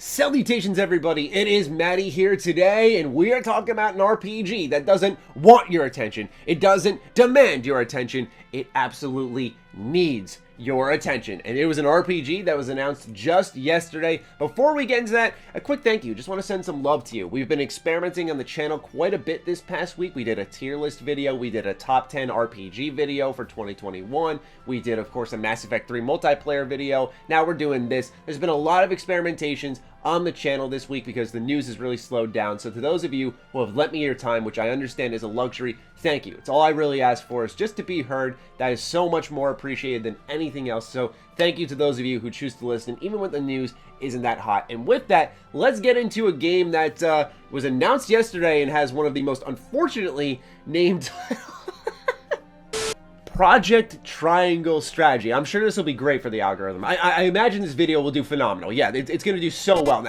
Salutations everybody, it is Matty here today, and we are talking about an RPG that doesn't want your attention, it doesn't demand your attention, it absolutely needs your attention. And it was an RPG that was announced just yesterday. Before we get into that, a quick thank you. Just want to send some love to you. We've been experimenting on the channel quite a bit this past week. We did a tier list video. We did a top 10 RPG video for 2021. We did, of course, a Mass Effect 3 multiplayer video. Now we're doing this. There's been a lot of experimentations on the channel this week because the news has really slowed down. So to those of you who have lent me your time, which I understand is a luxury, thank you. It's all I really ask for is just to be heard. That is so much more appreciated than anything else. So thank you to those of you who choose to listen, even when the news isn't that hot. And with that, let's get into a game that was announced yesterday and has one of the most unfortunately named Project Triangle Strategy. I'm sure this will be great for the algorithm. I imagine this video will do phenomenal. Yeah, it's going to do so well.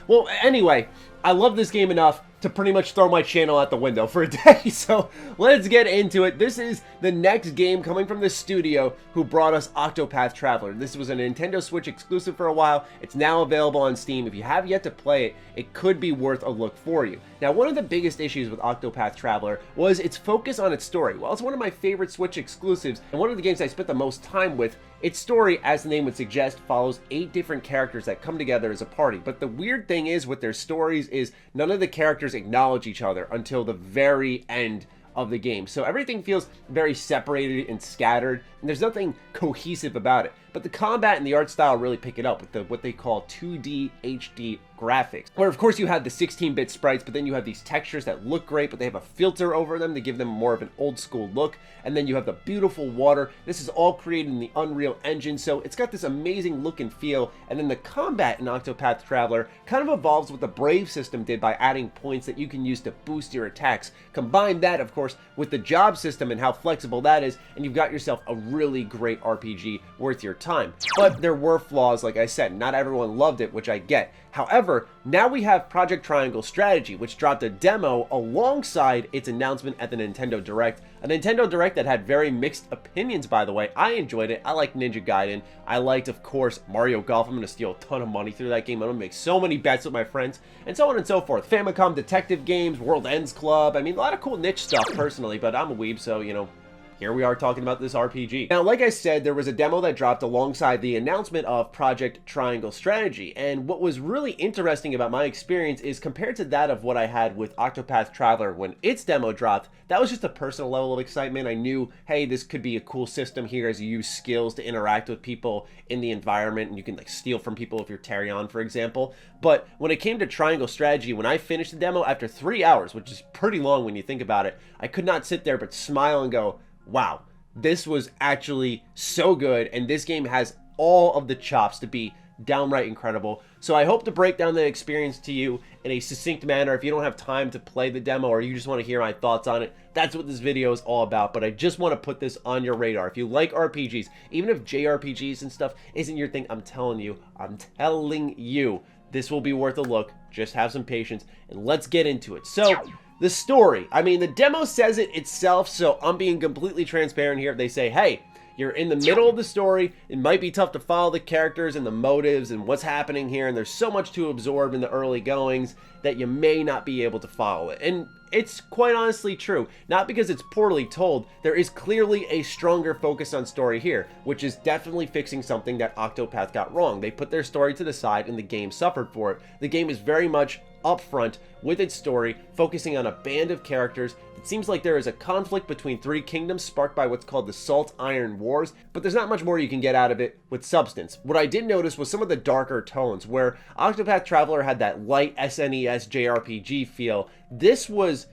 Well, anyway, I love this game enough to pretty much throw my channel out the window for a day, so let's get into it. This is the next game coming from the studio who brought us Octopath Traveler. This was a Nintendo Switch exclusive for a while. It's now available on Steam. If you have yet to play it, it could be worth a look for you. Now, one of the biggest issues with Octopath Traveler was its focus on its story. While it's one of my favorite Switch exclusives, and one of the games I spent the most time with, its story, as the name would suggest, follows 8 different characters that come together as a party. But the weird thing is with their stories is none of the characters acknowledge each other until the very end of the game. So everything feels very separated and scattered, and there's nothing cohesive about it. But the combat and the art style really pick it up with what they call 2D HD graphics, where of course you have the 16-bit sprites, but then you have these textures that look great, but they have a filter over them to give them more of an old school look. And then you have the beautiful water. This is all created in the Unreal Engine, so it's got this amazing look and feel. And then the combat in Octopath Traveler kind of evolves what the Brave system did by adding points that you can use to boost your attacks. Combine that, of course, with the job system and how flexible that is, and you've got yourself a really great RPG worth your time. But there were flaws, like I said. Not everyone loved it, which I get. However, now we have Project Triangle Strategy, which dropped a demo alongside its announcement at the Nintendo Direct. A Nintendo Direct that had very mixed opinions, by the way. I enjoyed it. I liked Ninja Gaiden. I liked, of course, Mario Golf. I'm going to steal a ton of money through that game. I'm going to make so many bets with my friends, and so on and so forth. Famicom detective games, World Ends Club. I mean, a lot of cool niche stuff, personally, but I'm a weeb, so, you know, here we are talking about this RPG. Now, like I said, there was a demo that dropped alongside the announcement of Project Triangle Strategy, and what was really interesting about my experience is compared to that of what I had with Octopath Traveler when its demo dropped, that was just a personal level of excitement. I knew, hey, this could be a cool system here as you use skills to interact with people in the environment, and you can like steal from people if you're Tarion, for example. But when it came to Triangle Strategy, when I finished the demo after 3 hours, which is pretty long when you think about it, I could not sit there but smile and go, wow, this was actually so good, and this game has all of the chops to be downright incredible. So I hope to break down the experience to you in a succinct manner. If you don't have time to play the demo or you just want to hear my thoughts on it, that's what this video is all about. But I just want to put this on your radar. If you like RPGs, even if JRPGs and stuff isn't your thing, I'm telling you, this will be worth a look. Just have some patience, and let's get into it. So, the story. I mean, the demo says it itself, so I'm being completely transparent here. They say, hey, you're in the middle of the story. It might be tough to follow the characters and the motives and what's happening here, and there's so much to absorb in the early goings that you may not be able to follow it. And it's quite honestly true. Not because it's poorly told. There is clearly a stronger focus on story here, which is definitely fixing something that Octopath got wrong. They put their story to the side and the game suffered for it. The game is very much upfront with its story, focusing on a band of characters. It seems like there is a conflict between 3 kingdoms sparked by what's called the Salt Iron Wars, but there's not much more you can get out of it with substance. What I did notice was some of the darker tones, where Octopath Traveler had that light SNES JRPG feel. This was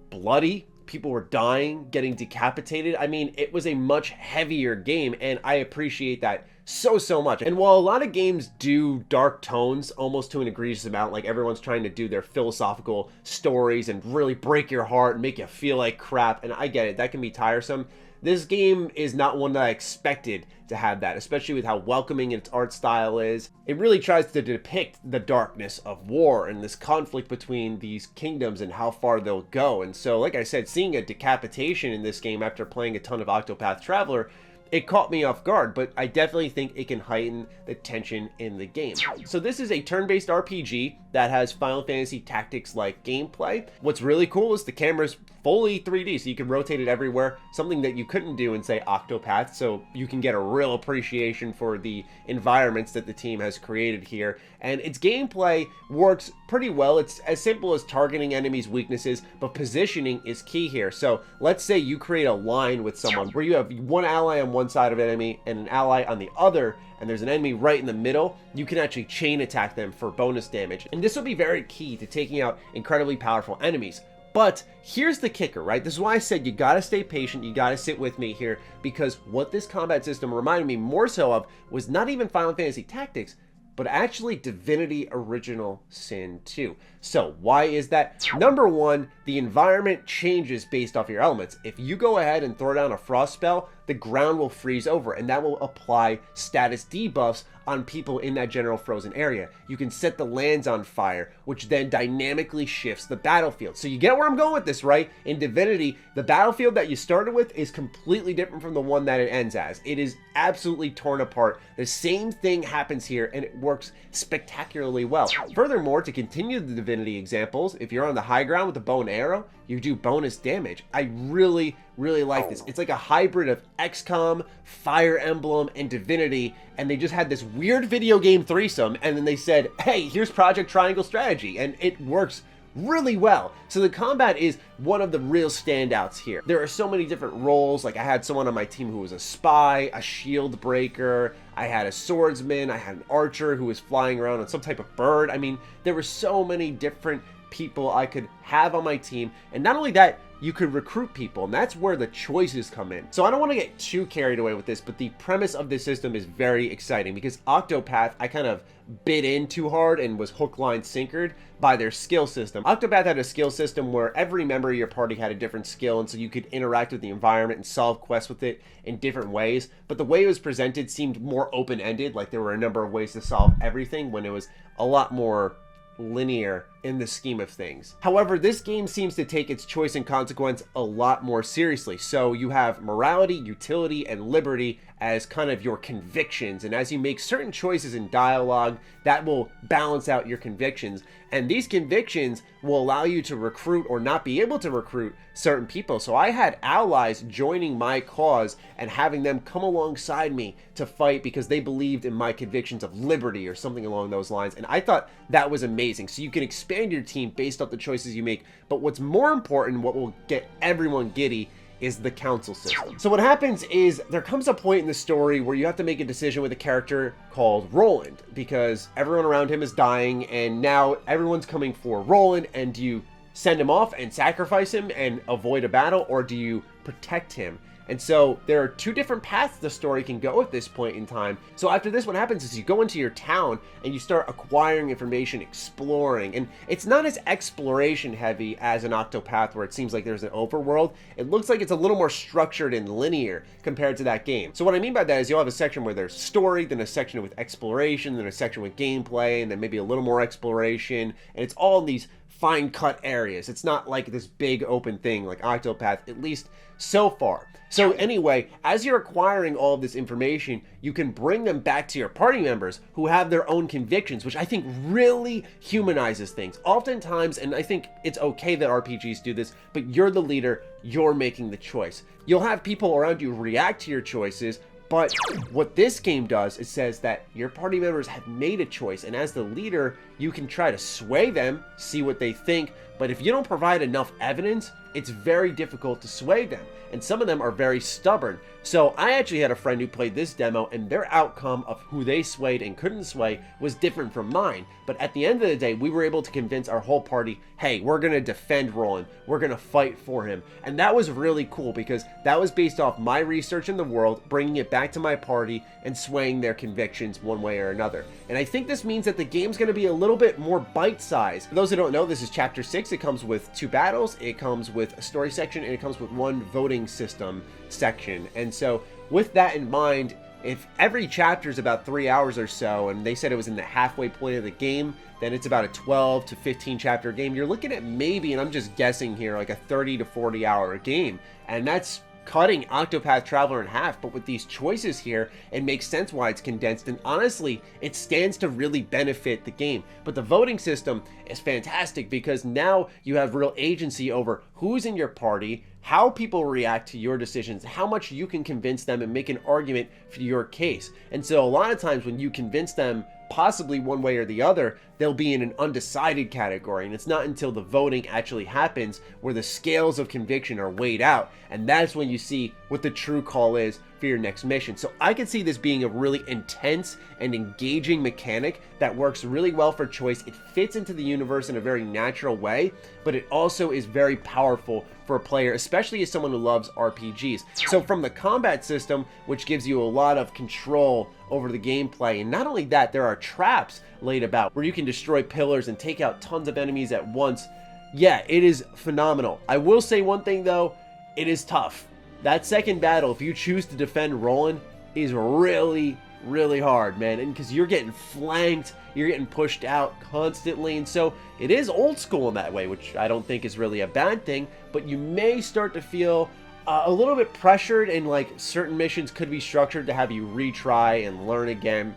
bloody. People were dying, getting decapitated. I mean, it was a much heavier game, and I appreciate that so much. And while a lot of games do dark tones almost to an egregious amount, like everyone's trying to do their philosophical stories and really break your heart and make you feel like crap, and I get it, that can be tiresome. This game is not one that I expected to have that, especially with how welcoming its art style is. It really tries to depict the darkness of war and this conflict between these kingdoms and how far they'll go. And so, like I said, seeing a decapitation in this game after playing a ton of Octopath Traveler, it caught me off guard, but I definitely think it can heighten the tension in the game. So this is a turn-based RPG that has Final Fantasy Tactics-like gameplay. What's really cool is the camera's fully 3D, so you can rotate it everywhere, something that you couldn't do in, say, Octopath, so you can get a real appreciation for the environments that the team has created here. And its gameplay works pretty well. It's as simple as targeting enemies' weaknesses, but positioning is key here. So let's say you create a line with someone where you have one ally on one side of an enemy and an ally on the other, and there's an enemy right in the middle. You can actually chain attack them for bonus damage. And this will be very key to taking out incredibly powerful enemies. But here's the kicker, right? This is why I said you gotta stay patient, you gotta sit with me here, because what this combat system reminded me more so of was not even Final Fantasy Tactics, but actually Divinity Original Sin 2. So why is that? Number one, the environment changes based off your elements. If you go ahead and throw down a frost spell, the ground will freeze over, and that will apply status debuffs on people in that general frozen area. You can set the lands on fire, which then dynamically shifts the battlefield. So you get where I'm going with this, right? In Divinity, the battlefield that you started with is completely different from the one that it ends as. It is absolutely torn apart. The same thing happens here, and it works spectacularly well. Furthermore, to continue the Divinity examples, if you're on the high ground with the bow and arrow, you do bonus damage. I really like this. It's like a hybrid of XCOM, Fire Emblem, and Divinity, and they just had this weird video game threesome, and then they said, hey, here's Project Triangle Strategy, and it works really well. So the combat is one of the real standouts here. There are so many different roles. Like I had someone on my team who was a spy, a shield breaker, I had a swordsman, I had an archer who was flying around on some type of bird. I mean, there were so many different people I could have on my team, and not only that, you could recruit people, and that's where the choices come in. So I don't want to get too carried away with this, but the premise of this system is very exciting because Octopath, I kind of bit in too hard and was hook, line, sinkered by their skill system. Octopath had a skill system where every member of your party had a different skill, and so you could interact with the environment and solve quests with it in different ways, but the way it was presented seemed more open-ended, like there were a number of ways to solve everything when it was a lot more linear in the scheme of things. However, this game seems to take its choice and consequence a lot more seriously. So you have morality, utility, and liberty as kind of your convictions, and as you make certain choices in dialogue, that will balance out your convictions, and these convictions will allow you to recruit or not be able to recruit certain people. So I had allies joining my cause and having them come alongside me to fight because they believed in my convictions of liberty or something along those lines, and I thought that was amazing. So you can expand your team based off the choices you make, but what's more important, what will get everyone giddy, is the council system. So what happens is there comes a point in the story where you have to make a decision with a character called Roland, because everyone around him is dying and now everyone's coming for Roland, and do you send him off and sacrifice him and avoid a battle, or do you protect him? And so there are two different paths the story can go at this point in time. So after this, what happens is you go into your town and you start acquiring information, exploring. And it's not as exploration heavy as an Octopath where it seems like there's an overworld. It looks like it's a little more structured and linear compared to that game. So what I mean by that is you'll have a section where there's story, then a section with exploration, then a section with gameplay, and then maybe a little more exploration. And it's all in these fine cut areas. It's not like this big open thing like Octopath, at least so far. So anyway, as you're acquiring all of this information, you can bring them back to your party members who have their own convictions, which I think really humanizes things. Oftentimes, and I think it's okay that RPGs do this, but you're the leader, you're making the choice. You'll have people around you react to your choices, but what this game does, it says that your party members have made a choice, and as the leader, you can try to sway them, see what they think, but if you don't provide enough evidence, it's very difficult to sway them, and some of them are very stubborn. So I actually had a friend who played this demo, and their outcome of who they swayed and couldn't sway was different from mine, but at the end of the day, we were able to convince our whole party, hey, we're going to defend Roland, we're going to fight for him, and that was really cool because that was based off my research in the world, bringing it back to my party, and swaying their convictions one way or another. And I think this means that the game's going to be a little bit more bite-sized. For those who don't know, this is Chapter 6. It comes with 2 battles, it comes with a story section, and it comes with 1 voting system section. And so with that in mind, if every chapter is about 3 hours or so, and they said it was in the halfway point of the game, then it's about a 12 to 15 chapter game. You're looking at maybe, and I'm just guessing here, like a 30 to 40 hour game. And that's cutting Octopath Traveler in half, but with these choices here, it makes sense why it's condensed, and honestly, it stands to really benefit the game. But the voting system is fantastic because now you have real agency over who's in your party, how people react to your decisions, how much you can convince them and make an argument for your case. And so a lot of times when you convince them possibly one way or the other, they'll be in an undecided category, and it's not until the voting actually happens where the scales of conviction are weighed out, and that's when you see what the true call is for your next mission. So I could see this being a really intense and engaging mechanic that works really well for choice. It fits into the universe in a very natural way, but it also is very powerful for a player, especially as someone who loves RPGs. So from the combat system, which gives you a lot of control over the gameplay, and not only that, there are traps laid about where you can destroy pillars and take out tons of enemies at once. Yeah, it is phenomenal. I will say one thing though, it is tough. That second battle, if you choose to defend Roland, is really, really hard, man. And because you're getting flanked, you're getting pushed out constantly. And so it is old school in that way, which I don't think is really a bad thing. But you may start to feel a little bit pressured, and like certain missions could be structured to have you retry and learn again.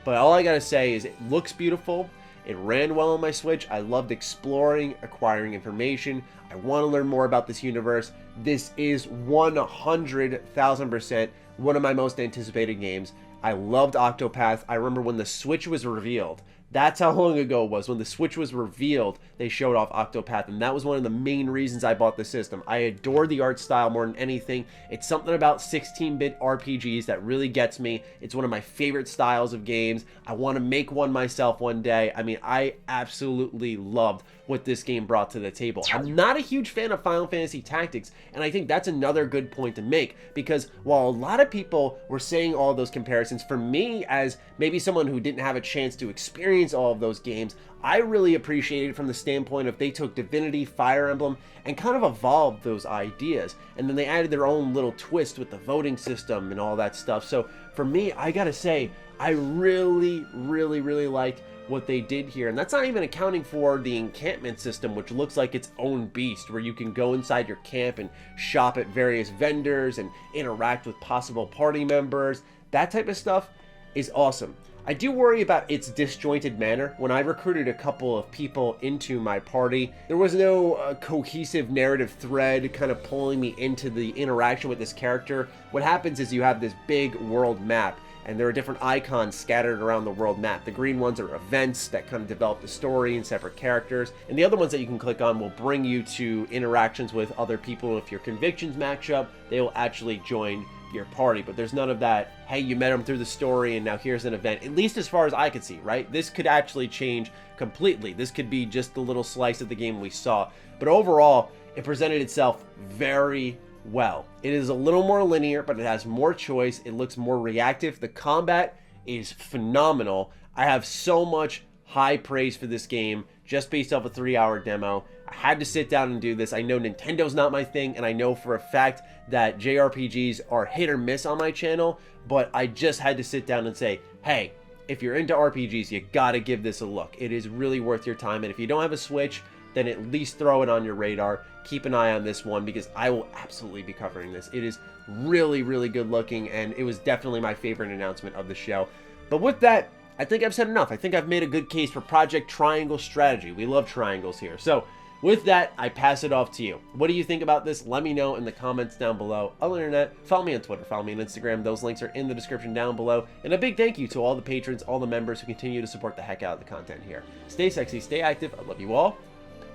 But all I gotta say is it looks beautiful. It ran well on my Switch. I loved exploring, acquiring information. I want to learn more about this universe. This is 100,000% one of my most anticipated games. I loved Octopath. I remember when the Switch was revealed. That's how long ago it was. When the Switch was revealed, they showed off Octopath, and that was one of the main reasons I bought the system. I adore the art style more than anything. It's something about 16-bit RPGs that really gets me. It's one of my favorite styles of games. I want to make one myself one day. I mean, I absolutely loved what this game brought to the table. I'm not a huge fan of Final Fantasy Tactics, and I think that's another good point to make, because while a lot of people were saying all those comparisons, for me, as maybe someone who didn't have a chance to experience all of those games, I really appreciated it from the standpoint of they took Divinity, Fire Emblem, and kind of evolved those ideas, and then they added their own little twist with the voting system and all that stuff. So for me, I gotta say, I really, really, really liked what they did here. And that's not even accounting for the encampment system, which looks like its own beast, where you can go inside your camp and shop at various vendors and interact with possible party members. That type of stuff is awesome. I do worry about its disjointed manner. When I recruited a couple of people into my party, there was no cohesive narrative thread kind of pulling me into the interaction with this character. What happens is you have this big world map, and there are different icons scattered around the world map. The green ones are events that kind of develop the story and separate characters, and the other ones that you can click on will bring you to interactions with other people. If your convictions match up, they will actually join your party. But there's none of that, hey, you met them through the story and now here's an event, at least as far as I could see, right? This could actually change completely. This could be just the little slice of the game we saw. But overall, it presented itself very well. It is a little more linear, but it has more choice. It looks more reactive. The combat is phenomenal. I have so much high praise for this game just based off a 3-hour demo. I had to sit down and do this. I know Nintendo's not my thing, and I know for a fact that JRPGs are hit or miss on my channel, but I just had to sit down and say, hey, if you're into RPGs, you gotta give this a look. It is really worth your time, and if you don't have a Switch, then at least throw it on your radar. Keep an eye on this one, because I will absolutely be covering this. It is really, really good looking, and it was definitely my favorite announcement of the show. But with that, I think I've said enough. I think I've made a good case for Project Triangle Strategy. We love triangles here. So with that, I pass it off to you. What do you think about this? Let me know in the comments down below. Other than that, follow me on Twitter, follow me on Instagram. Those links are in the description down below. And a big thank you to all the patrons, all the members who continue to support the heck out of the content here. Stay sexy, stay active. I love you all.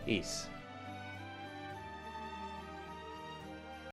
Peace.